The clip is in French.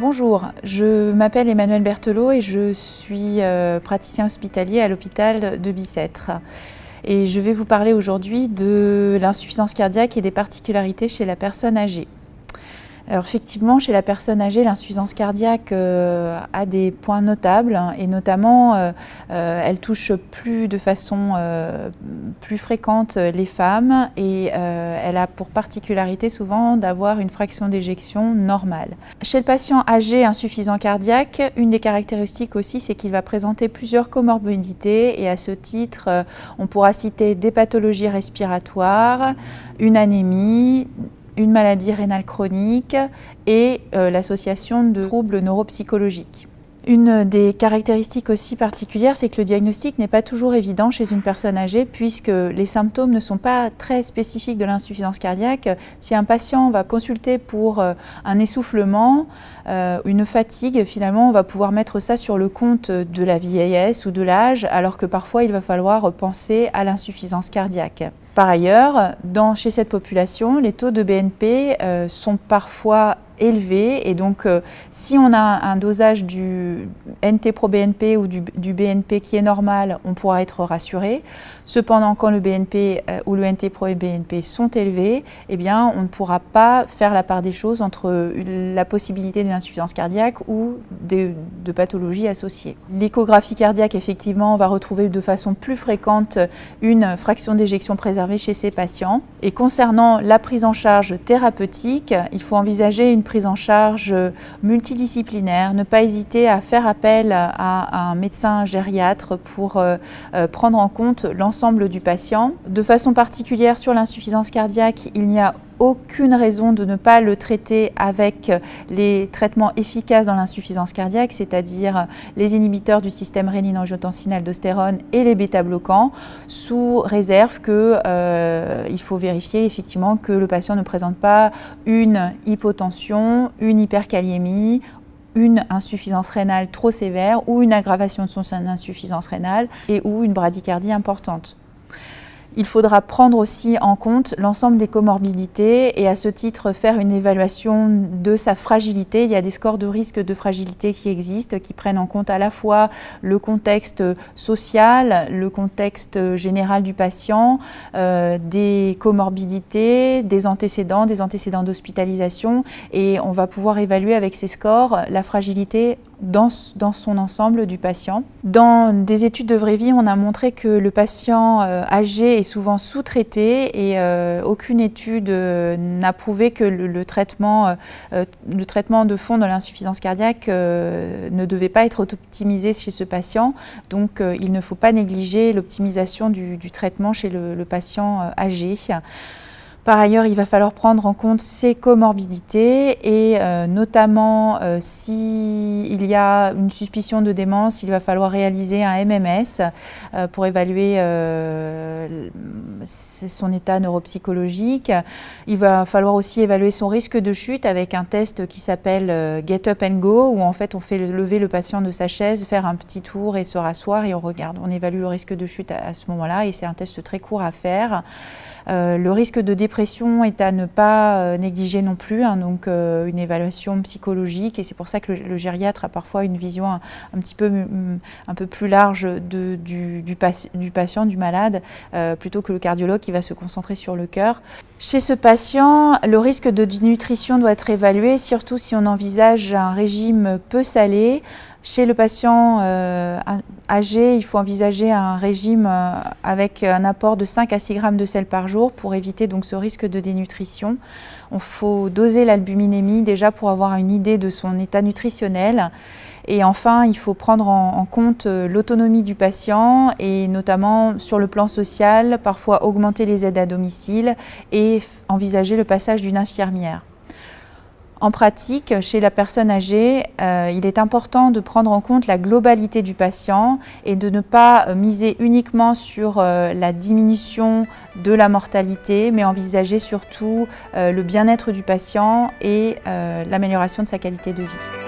Bonjour, je m'appelle Emmanuelle Berthelot et je suis praticien hospitalier à l'hôpital de Bicêtre. Et je vais vous parler aujourd'hui de l'insuffisance cardiaque et des particularités chez la personne âgée. Alors effectivement, chez la personne âgée, l'insuffisance cardiaque a des points notables et notamment elle touche de façon plus fréquente les femmes et elle a pour particularité souvent d'avoir une fraction d'éjection normale. Chez le patient âgé insuffisant cardiaque, une des caractéristiques aussi, c'est qu'il va présenter plusieurs comorbidités et à ce titre, on pourra citer des pathologies respiratoires, une anémie, une maladie rénale chronique et l'association de troubles neuropsychologiques. Une des caractéristiques aussi particulières, c'est que le diagnostic n'est pas toujours évident chez une personne âgée puisque les symptômes ne sont pas très spécifiques de l'insuffisance cardiaque. Si un patient va consulter pour un essoufflement, une fatigue, finalement on va pouvoir mettre ça sur le compte de la vieillesse ou de l'âge, alors que parfois il va falloir penser à l'insuffisance cardiaque. Par ailleurs, chez cette population, les taux de BNP sont parfois élevés et donc si on a un dosage du NT-proBNP ou du BNP qui est normal, on pourra être rassuré. Cependant, quand le BNP ou le NT-proBNP sont élevés, eh bien, on ne pourra pas faire la part des choses entre la possibilité d'une insuffisance cardiaque ou de pathologies associées. L'échographie cardiaque, effectivement, on va retrouver de façon plus fréquente une fraction d'éjection préservée chez ces patients. Et concernant la prise en charge thérapeutique, il faut envisager une prise en charge multidisciplinaire, ne pas hésiter à faire appel à un médecin gériatre pour prendre en compte l'ensemble du patient. De façon particulière sur l'insuffisance cardiaque, il n'y a aucune raison de ne pas le traiter avec les traitements efficaces dans l'insuffisance cardiaque, c'est-à-dire les inhibiteurs du système rénine-angiotensin-aldostérone et les bêta-bloquants, sous réserve qu'il faut vérifier effectivement que le patient ne présente pas une hypotension, une hyperkaliémie, une insuffisance rénale trop sévère ou une aggravation de son insuffisance rénale et ou une bradycardie importante. Il faudra prendre aussi en compte l'ensemble des comorbidités et à ce titre faire une évaluation de sa fragilité. Il y a des scores de risque de fragilité qui existent, qui prennent en compte à la fois le contexte social, le contexte général du patient, des comorbidités, des antécédents d'hospitalisation et on va pouvoir évaluer avec ces scores la fragilité dans son ensemble du patient. Dans des études de vraie vie, on a montré que le patient âgé est souvent sous-traité et aucune étude n'a prouvé que le traitement de fond de l'insuffisance cardiaque ne devait pas être optimisé chez ce patient. Donc il ne faut pas négliger l'optimisation du traitement chez le patient âgé. Par ailleurs, il va falloir prendre en compte ces comorbidités et notamment s'il y a une suspicion de démence, il va falloir réaliser un MMS pour évaluer son état neuropsychologique. Il va falloir aussi évaluer son risque de chute avec un test qui s'appelle Get Up and Go où en fait on fait lever le patient de sa chaise, faire un petit tour et se rasseoir et on évalue le risque de chute à ce moment-là et c'est un test très court à faire. Le risque de dépression est à ne pas négliger non plus, donc une évaluation psychologique et c'est pour ça que le gériatre a parfois une vision un peu plus large du patient, du malade, plutôt que le cardiologue qui va se concentrer sur le cœur. Chez ce patient, le risque de dénutrition doit être évalué, surtout si on envisage un régime peu salé. Chez le patient âgé, il faut envisager un régime avec un apport de 5 à 6 grammes de sel par jour pour éviter donc ce risque de dénutrition. Il faut doser l'albuminémie déjà pour avoir une idée de son état nutritionnel. Et enfin, il faut prendre en compte l'autonomie du patient et notamment sur le plan social, parfois augmenter les aides à domicile et envisager le passage d'une infirmière. En pratique, chez la personne âgée, il est important de prendre en compte la globalité du patient et de ne pas miser uniquement sur la diminution de la mortalité, mais envisager surtout le bien-être du patient et l'amélioration de sa qualité de vie.